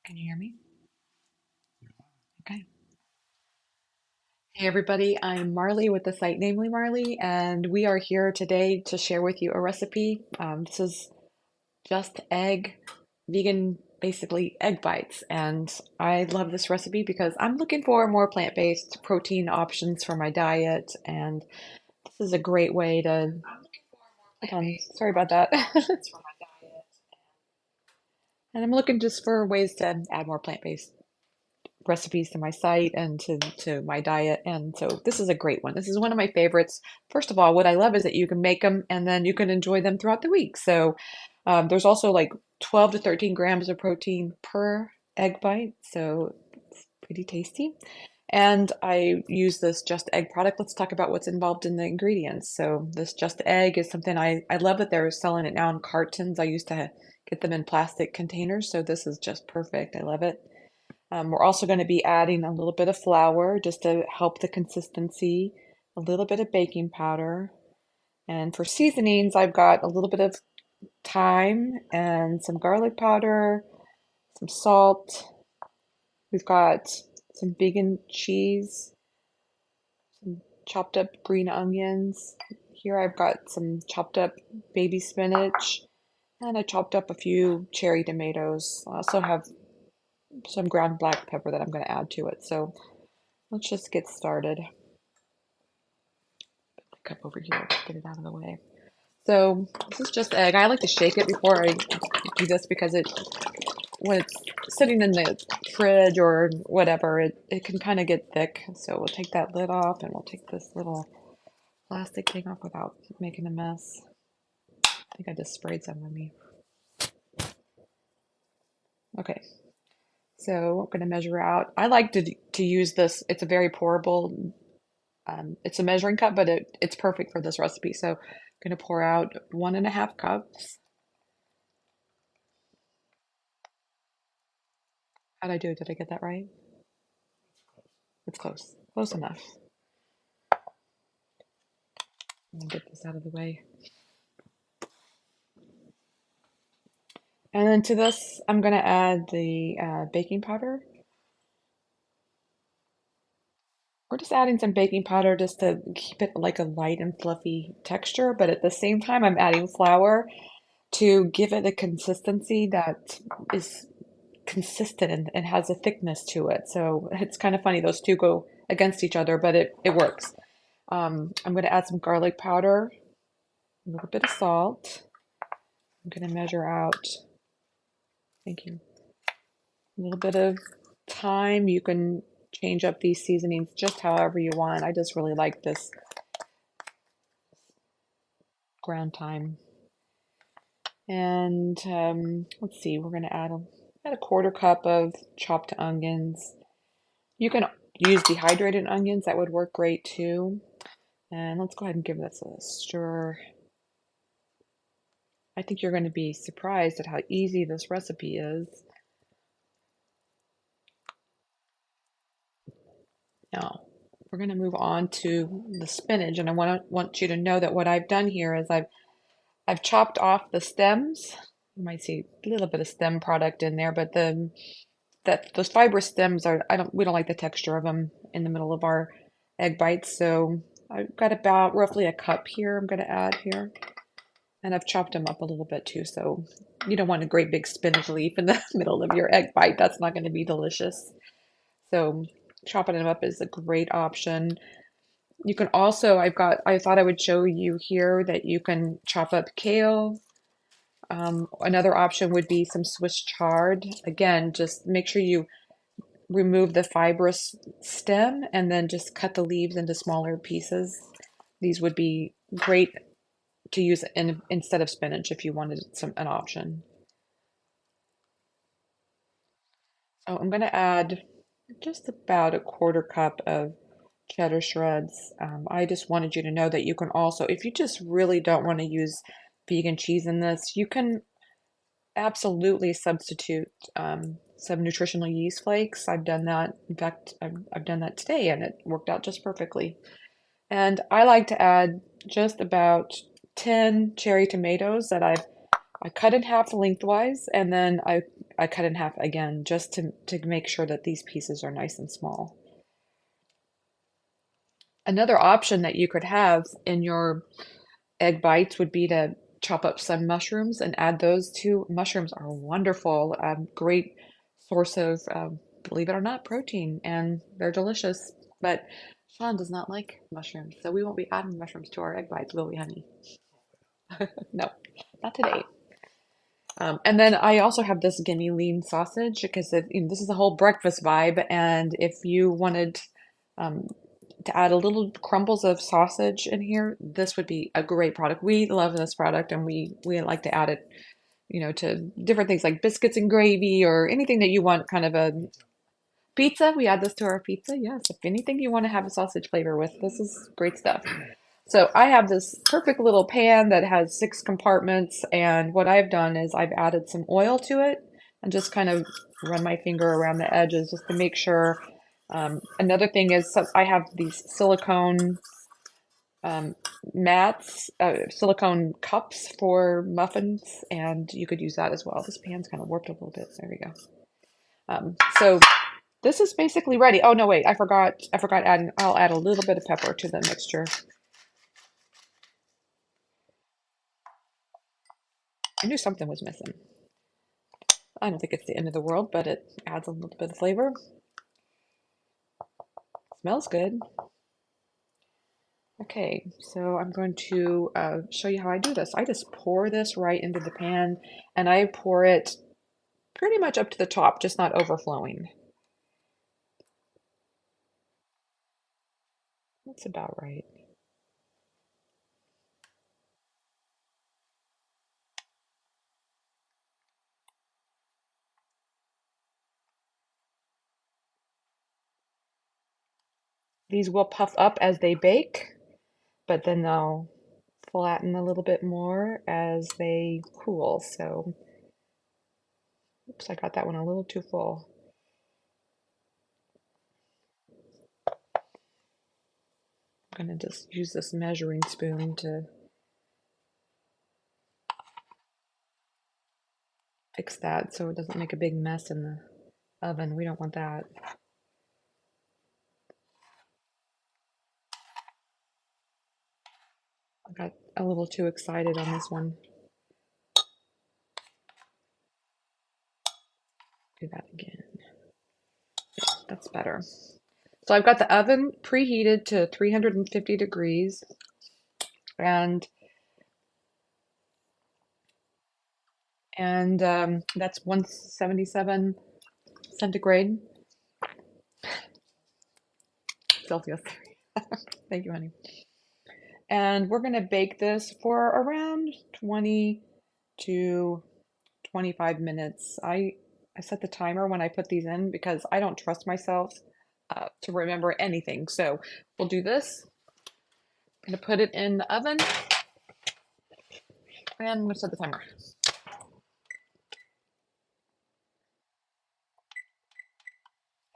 Can you hear me? Okay. Hey everybody, I'm Marley with the site Namely Marley, and we are here today to share with you a recipe. This is just egg, vegan, basically egg bites. And I love this recipe because I'm looking for more plant-based protein options for my diet. And this is a great way to, hold on, sorry about that. And I'm looking just for ways to add more plant-based recipes to my site and to my diet. And so this is a great one. This is one of my favorites. First of all, what I love is that you can make them and then you can enjoy them throughout the week. So there's also like 12 to 13 grams of protein per egg bite. So it's pretty tasty. And I use this Just Egg product. Let's talk about what's involved in the ingredients. So this Just Egg is something I love that they're selling it now in cartons. I used to get them in plastic containers. So this is just perfect. I love it. We're also going to be adding a little bit of flour just to help the consistency, a little bit of baking powder. And for seasonings, I've got a little bit of thyme and some garlic powder, some salt. We've got some vegan cheese, some chopped up green onions. Here I've got some chopped up baby spinach, and I chopped up a few cherry tomatoes. I also have some ground black pepper that I'm going to add to it. So let's just get started. Cup over here, get it out of the way. So this is just egg. I like to shake it before I do this because when it's sitting in the fridge or whatever, it can kind of get thick. So we'll take that lid off and we'll take this little plastic thing off without making a mess. I think I just sprayed some on me. Okay, so I'm going to measure out. I like to use this. It's a very pourable. It's a measuring cup, but it's perfect for this recipe. So I'm going to pour out 1.5 cups. How'd I do? Did I get that right? It's close. Close enough. Let me get this out of the way. And then to this, I'm going to add the baking powder. We're just adding some baking powder just to keep it like a light and fluffy texture, but at the same time, I'm adding flour to give it a consistency that is consistent and has a thickness to it. So it's kind of funny, those two go against each other, but it works. I'm going to add some garlic powder, a little bit of salt. I'm going to measure out, thank you, a little bit of thyme. You can change up these seasonings just however you want. I just really like this ground thyme. And let's see, we're going to add a 1/4 cup of chopped onions. You can use dehydrated onions, that would work great too. And let's go ahead and give this a stir. I think you're going to be surprised at how easy this recipe is. Now, we're going to move on to the spinach, and I want you to know that what I've done here is I've chopped off the stems. You might see a little bit of stem product in there, but those fibrous stems are we don't like the texture of them in the middle of our egg bites. So I've got about roughly a cup here I'm going to add here. And I've chopped them up a little bit too, so you don't want a great big spinach leaf in the middle of your egg bite. That's not going to be delicious. So chopping them up is a great option. You can also, I thought I would show you here that you can chop up kale. Another option would be some Swiss chard. Again, just make sure you remove the fibrous stem and then just cut the leaves into smaller pieces. These would be great to use instead of spinach if you wanted an option. So I'm going to add just about a 1/4 cup of cheddar shreds. I just wanted you to know that you can also, if you just really don't want to use vegan cheese in this, you can absolutely substitute some nutritional yeast flakes. I've done that. In fact, I've done that today and it worked out just perfectly. And I like to add just about 10 cherry tomatoes that I cut in half lengthwise, and then I cut in half again just to make sure that these pieces are nice and small. Another option that you could have in your egg bites would be to chop up some mushrooms and add those too. Mushrooms are wonderful, great source of, believe it or not, protein, and they're delicious. But Sean does not like mushrooms, so we won't be adding mushrooms to our egg bites, will we, honey? No, not today. And then I also have this gimme lean sausage because this is a whole breakfast vibe. And if you wanted um, to add a little crumbles of sausage in here, this would be a great product. We love this product, and we like to add it, to different things like biscuits and gravy or anything that you want kind of a pizza. We add this to our pizza. Yes, if anything you want to have a sausage flavor with, this is great stuff. So I have this perfect little pan that has 6 compartments, and what I've done is I've added some oil to it and just kind of run my finger around the edges just to make sure. Another thing is I have these silicone um, mats, silicone cups for muffins, and you could use that as well. This pan's kind of warped a little bit. There we go. So this is basically ready. Oh no, wait, I forgot adding. I'll add a little bit of pepper to the mixture. I knew something was missing. I don't think it's the end of the world, but it adds a little bit of flavor. Smells good. Okay, so I'm going to show you how I do this. I just pour this right into the pan, and I pour it pretty much up to the top, just not overflowing. That's about right. These will puff up as they bake, but then they'll flatten a little bit more as they cool. So, oops, I got that one a little too full. I'm gonna just use this measuring spoon to fix that so it doesn't make a big mess in the oven. We don't want that. I got a little too excited on this one. Do that again. Yeah, that's better. So I've got the oven preheated to 350 degrees, and that's 177 centigrade Celsius. Thank you, honey. And we're going to bake this for around 20 to 25 minutes. I set the timer when I put these in because I don't trust myself to remember anything. So we'll do this. I'm going to put it in the oven, and I'm going to set the timer.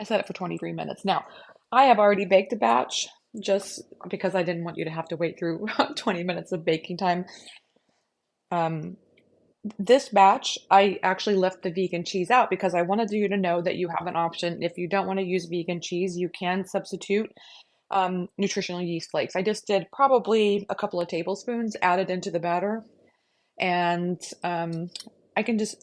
I set it for 23 minutes. Now, I have already baked a batch just because I didn't want you to have to wait through 20 minutes of baking time. Um, this batch, I actually left the vegan cheese out because I wanted you to know that you have an option. If you don't want to use vegan cheese, you can substitute nutritional yeast flakes. I just did probably a couple of tablespoons added into the batter. And I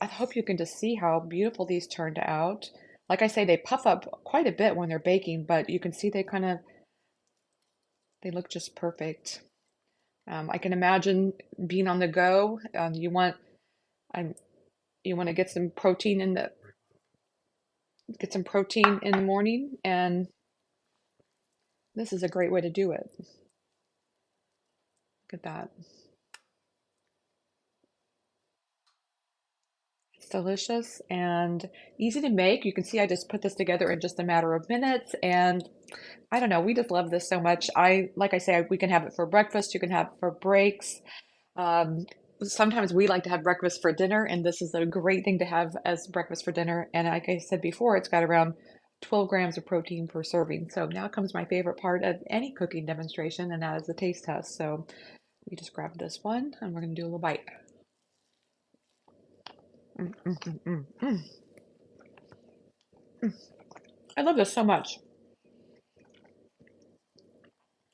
hope you can just see how beautiful these turned out. Like I say, they puff up quite a bit when they're baking, but you can see they look just perfect. I can imagine being on the go. Um, you want to get some protein in the morning, and this is a great way to do it. Look at that. It's delicious and easy to make. You can see I just put this together in just a matter of minutes, and I don't know, we just love this so much. Like I say, we can have it for breakfast, you can have it for breaks. Sometimes we like to have breakfast for dinner, and this is a great thing to have as breakfast for dinner. And like I said before, it's got around 12 grams of protein per serving. So now comes my favorite part of any cooking demonstration, and that is the taste test. So we just grab this one, and we're going to do a little bite. Mm, mm, mm, mm, mm. I love this so much.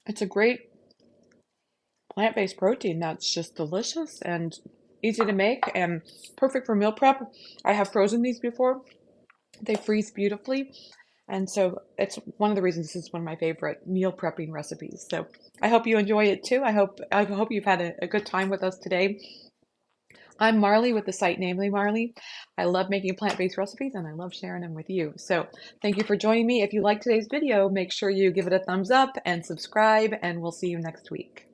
It's a great plant-based protein that's just delicious and easy to make and perfect for meal prep. I have frozen these before. They freeze beautifully. And so it's one of the reasons this is one of my favorite meal prepping recipes. So I hope you enjoy it too. I hope you've had a good time with us today. I'm Marley with the site Namely Marley. I love making plant-based recipes and I love sharing them with you. So thank you for joining me. If you like today's video, make sure you give it a thumbs up and subscribe, and we'll see you next week.